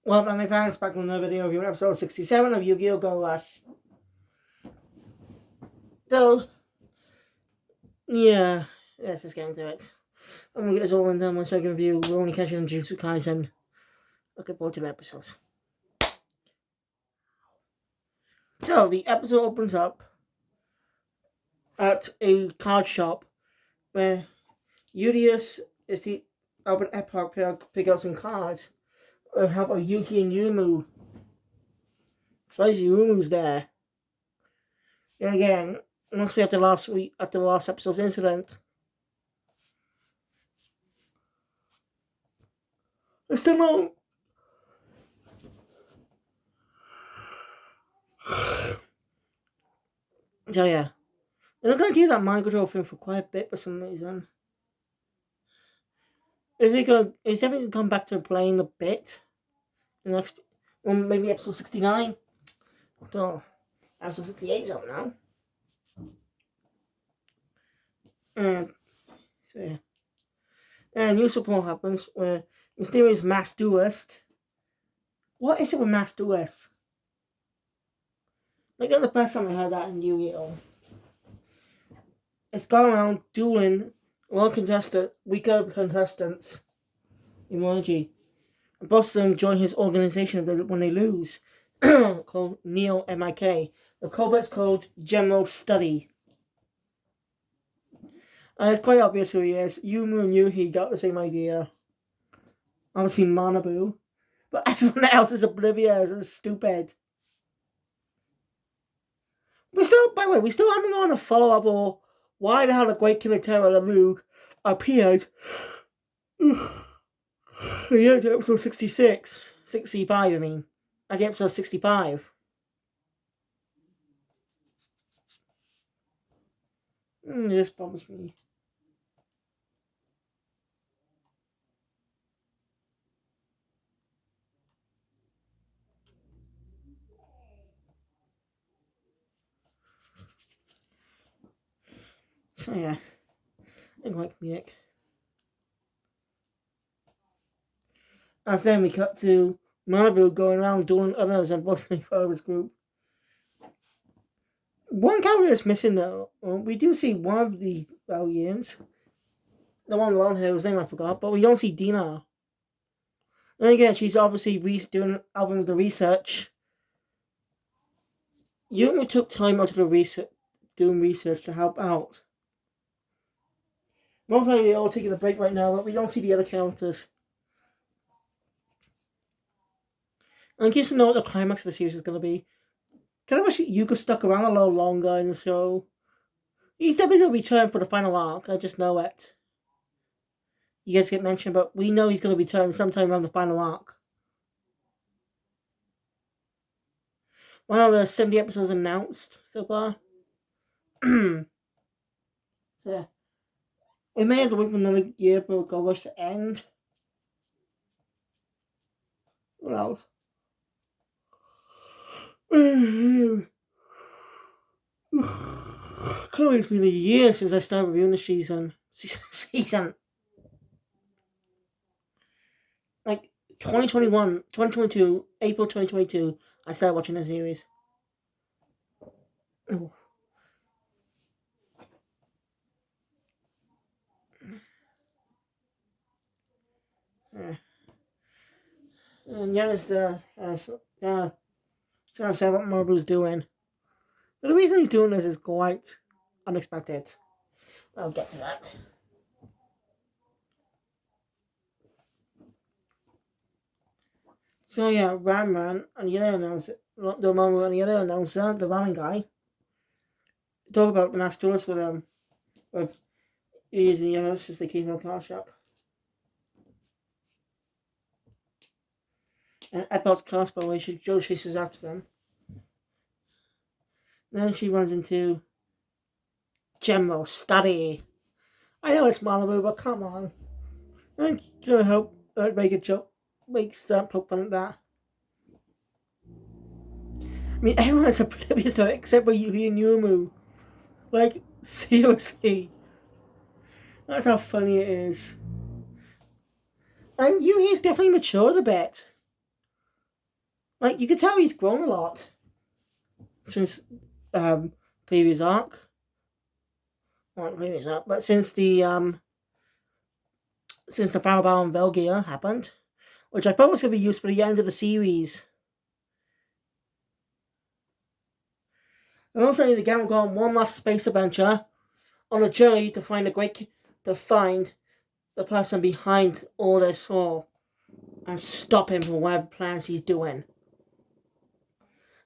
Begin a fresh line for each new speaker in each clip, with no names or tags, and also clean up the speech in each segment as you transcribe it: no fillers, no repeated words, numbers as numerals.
Well, my fans, back with another video review, episode 67 of Yu-Gi-Oh! Go Rush. So, yeah, let's just get into it. I'm gonna get this all in done once I can review Rurouni Kenshin and Jujutsu Kaisen. Looking forward to the episodes. So, the episode opens up at a card shop where Udius is the open Epoch pick out some cards. How about Yuki and Yumu? Especially Yumu's there. And again, once we have the last episode's incident, I still don't. So yeah, they're not going to do that mind control thing for quite a bit for some reason. Is definitely going to come back to playing a bit? The next, well, maybe episode 69. Oh, episode 68 is out now. And so yeah, and new support happens where Mysterious Mass Duelist. What is it with Mass Duelist? Like the first time I heard that in Yu-Gi-Oh! It's gone around dueling weaker contestants emoji. And both of them join his organization when they lose, called Neo MIK. The code's called General Study. And it's quite obvious who he is. Yumu and Yuhi got the same idea. Obviously Manabu. But everyone else is oblivious and stupid. By the way, we still haven't gone a follow-up or why the hell the Great Killer Terror of Luke appeared. Yeah, episode 65, I mean. At the episode 65. This bothers me. So yeah, I like comedic. As then we cut to Manabu going around doing others and busting Father's group. One character is missing though. We do see one of the Valiants. The one alone here, whose name I forgot, but we don't see Dina. And again, she's obviously doing the research. Yumu took time out of doing research to help out. Most likely they're all taking a break right now, but we don't see the other characters. And in case you know what the climax of the series is going to be, kind of wish Yuka stuck around a little longer in the show. He's definitely going to return for the final arc, I just know it. You guys get mentioned, but we know he's going to return sometime around the final arc. One of the 70 episodes announced so far. So yeah. We may have to wait for another year for Go Rush to end. What else? Clearly, it's been a year since I started reviewing the season. Like 2022, April 2022, I started watching the series. Oh. Yeah. And yeah, it's gonna say what Manabu's doing. But the reason he's doing this is quite unexpected. I'll get to that. So yeah, Ramman and the other announcer, the Manabu and the other announcer, the ramen guy, talk about the mass tours with using the others since they came from a car shop. And Epoch's class, by the way, Joe chases after them. Then she runs into General Study. I know it's Malibu, but come on. I'm gonna help make a joke, make that poke fun at that. I mean, everyone's oblivious to it except for Yuhi and Yumu. Like, seriously. That's how funny it is. And Yuhi's definitely matured a bit. Like, you can tell he's grown a lot since previous arc. Not previous arc, but since the Final Battle in Velgear happened, which I thought was going to be used for the end of the series. And also, the game will go on one last space adventure on a journey to find the person behind all this Saw and stop him from whatever plans he's doing.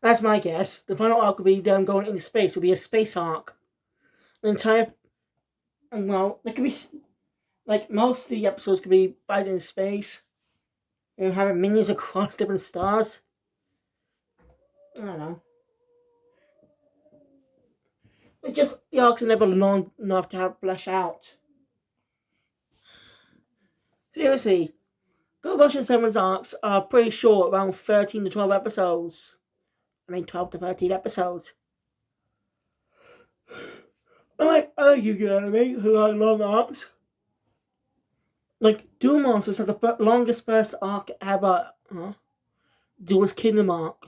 That's my guess. The final arc will be them going into space. It'll be a space arc. The entire, well, there could be like most of the episodes could be fighting in space and having minions across different stars. I don't know. It just the arcs are never long enough to have flesh out. Seriously, Go Rush and Seven's arcs are pretty short, around 13 to 12 episodes. 12 to 13 episodes. I like Yu-Gi-Oh! Anime who like long arcs. Like, Duel Monsters had the longest first arc ever. Duel's Kingdom arc.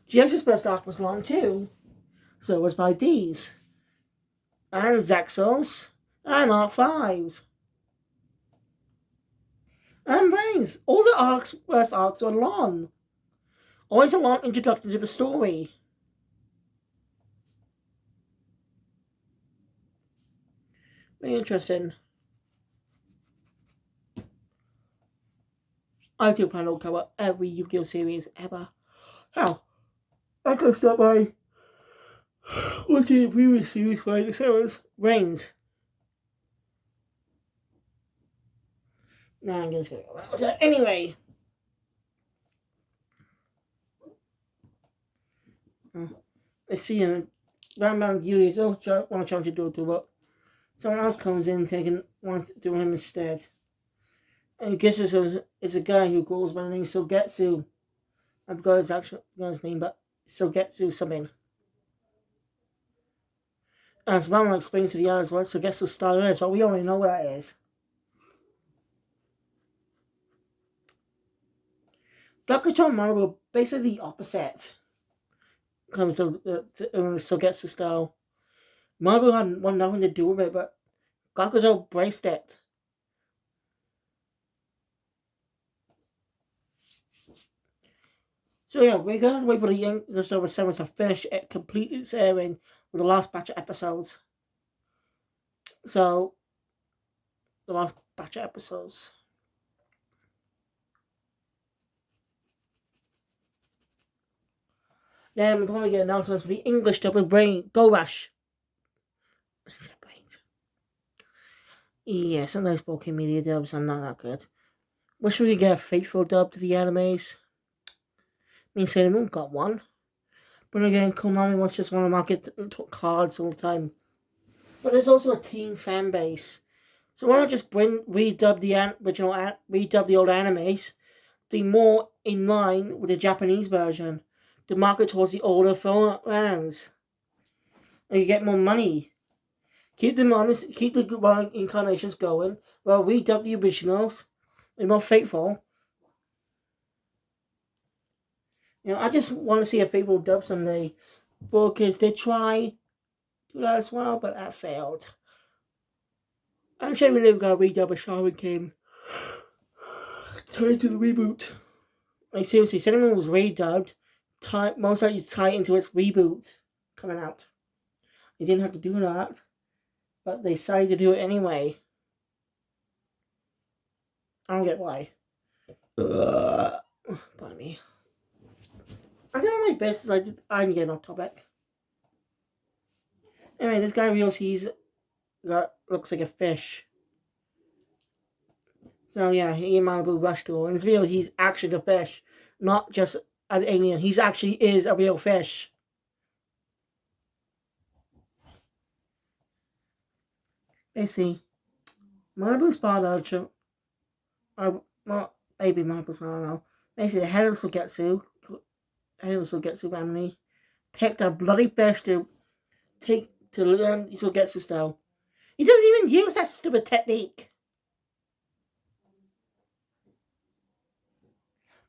GX's first arc was long too. So was by D's. And Zexos. And Arc 5s. And Brains. All the first arcs are long. Always a long introduction to the story. Very interesting. I do plan to cover every Yu-Gi-Oh! Series ever. How? I could start by looking at the previous series by the series. Reigns. Nah, I'm just gonna go with that. Anyway. Let's see him. Round Yuli's want to try to do it too, but someone else comes in wants to do him instead. And I guess it's a guy who goes by the name Sogetsu. I forgot his name, but Sogetsu something. And Mama explains to the others what Sogetsu's style is, but we already know what that is. Gakuto and Maru were basically the opposite. Comes to Sogetsu style. Maru had nothing to do with it, but Gakuto braced it. So yeah, we're going to wait for the English over 7 to finish it, complete its airing with the last batch of episodes. So, the last batch of episodes. Then we're going to get announcements for the English dub of Go Rush. Yeah, sometimes Pokemon Media dubs are not that good. Wish we could get a faithful dub to the animes. I mean, Sailor Moon got one. But again, Konami just want to market cards all the time. But there's also a teen fan base. So why not just redub the old animes, be more in line with the Japanese version, to market towards the older fans. And you get more money. Keep them honest, keep the incarnations going, while redub the originals, be more faithful. I just want to see a faithful dub someday, because they try to do that as well, but that failed. I'm sure we never got a redub of Shaman King. Tied to the reboot. Like, seriously, Sailor Moon was redubbed, most likely tied into its reboot coming out. They didn't have to do that, but they decided to do it anyway. I don't get why. Pardon me. I did my best as I'm getting off topic. Anyway, this guy reveals looks like a fish. So yeah, he and Malibu rush to him. And it's real, he's actually a fish, not just an alien. He actually is a real fish. Basically, Malibu's father, maybe Malibu's father, I don't know. Basically, the head of Sugetsu family picked a bloody fish to learn Sugetsu style. He doesn't even use that stupid technique.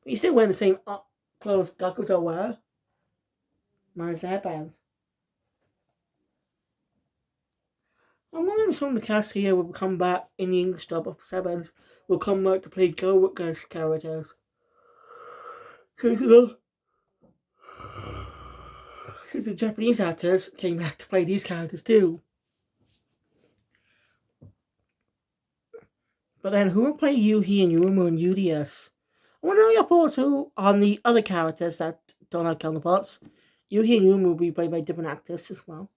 But he's still wearing the same clothes Gakuto wear. Minus the headbands. I'm wondering if some of the cast here will come back in the English dub of Sevens, will come back to play Go-Work characters. Since the Japanese actors came back to play these characters too. But then who will play Yuhi and Yuumu and UDS? I want to know your thoughts on the other characters that don't have counterparts. Yuhi and Yuumu will be played by different actors as well.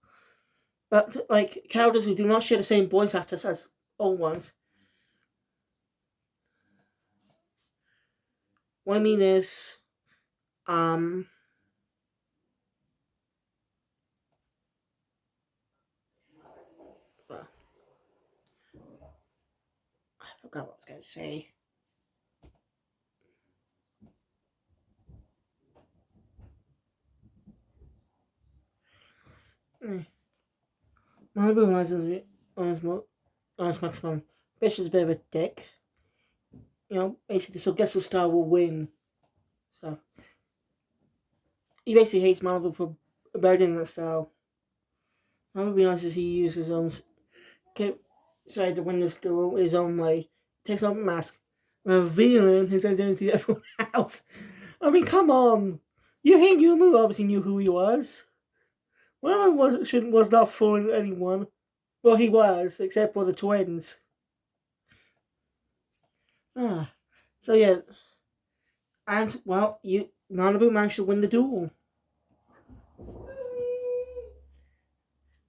But, like, characters who do not share the same voice actors as old ones. What I mean is, well, I forgot what I was going to say. Malibu realizes on his maximum. Fish is a bit of a dick. You know, basically, so Guess the Star will win. So, he basically hates Malibu for abandoning that style. Malibu realizes he uses his own. Decided to win this duel his own way. Takes off a mask, revealing his identity to everyone else. I mean, come on. Yuhi Yumu obviously knew who he was. One was not fooling anyone. Well, he was, except for the twins. So yeah. And, well, Malibu managed to win the duel.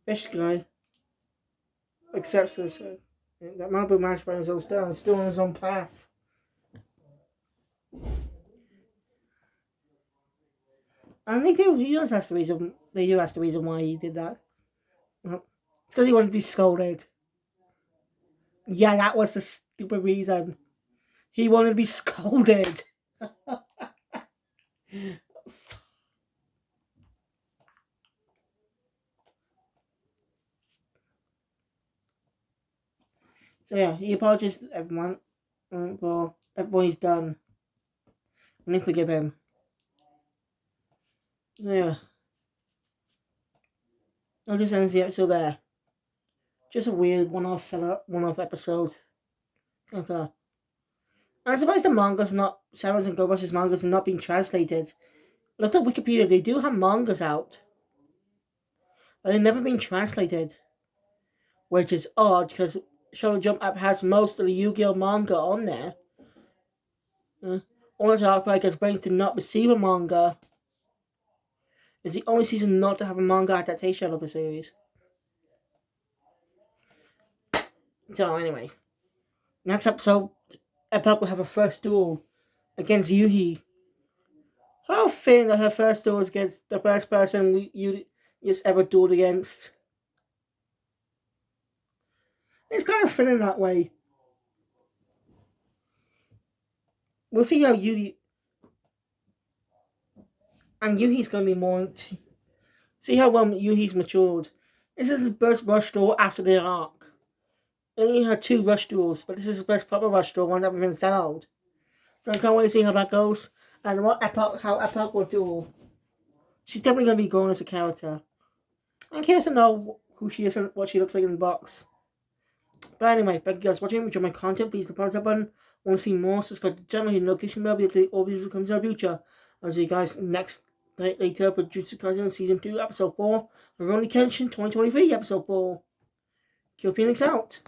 Fish guy accepts this. That Malibu managed by his own style and still on his own path. And they do ask the reason why he did that. Well, it's because he wanted to be scolded. Yeah, that was the stupid reason. He wanted to be scolded. So yeah, he apologized to everyone for everything he's done. And they forgive him. So yeah. I'll just end the episode there. Just a weird one-off episode. I'm surprised the manga's not, Sevens and Go Rush's mangas are not being translated. Look at Wikipedia, they do have mangas out. But they've never been translated. Which is odd, because Shonen Jump app has most of the Yu-Gi-Oh! Manga on there. Orange Heartbreakers Brains did not receive a manga. It's the only season not to have a manga adaptation of the series. So anyway, next episode, Epoch will have a first duel against Yuhi. How fitting that her first duel is against the first person you just ever dueled against. It's kind of fitting that way. We'll see how Yuhi and Yuhi's going to be more. See how well Yuhi's matured. This is his first rush duel after the arc. He only had 2 rush duels, but this is his first proper rush duel once everything's settled. So I can't wait to see how that goes and how Epoch will duel. She's definitely going to be growing as a character. I'm curious to know who she is and what she looks like in the box. But anyway, thank you guys for watching. Enjoy my content. Please hit the thumbs up button. Want to see more? Subscribe to the channel. Hit the notification bell. Be updated all videos that comes in the future. I'll see you guys later for Jujutsu Kaisen Season 2, Episode 4. Rurouni Kenshin 2023, Episode 4. Kill Phoenix out.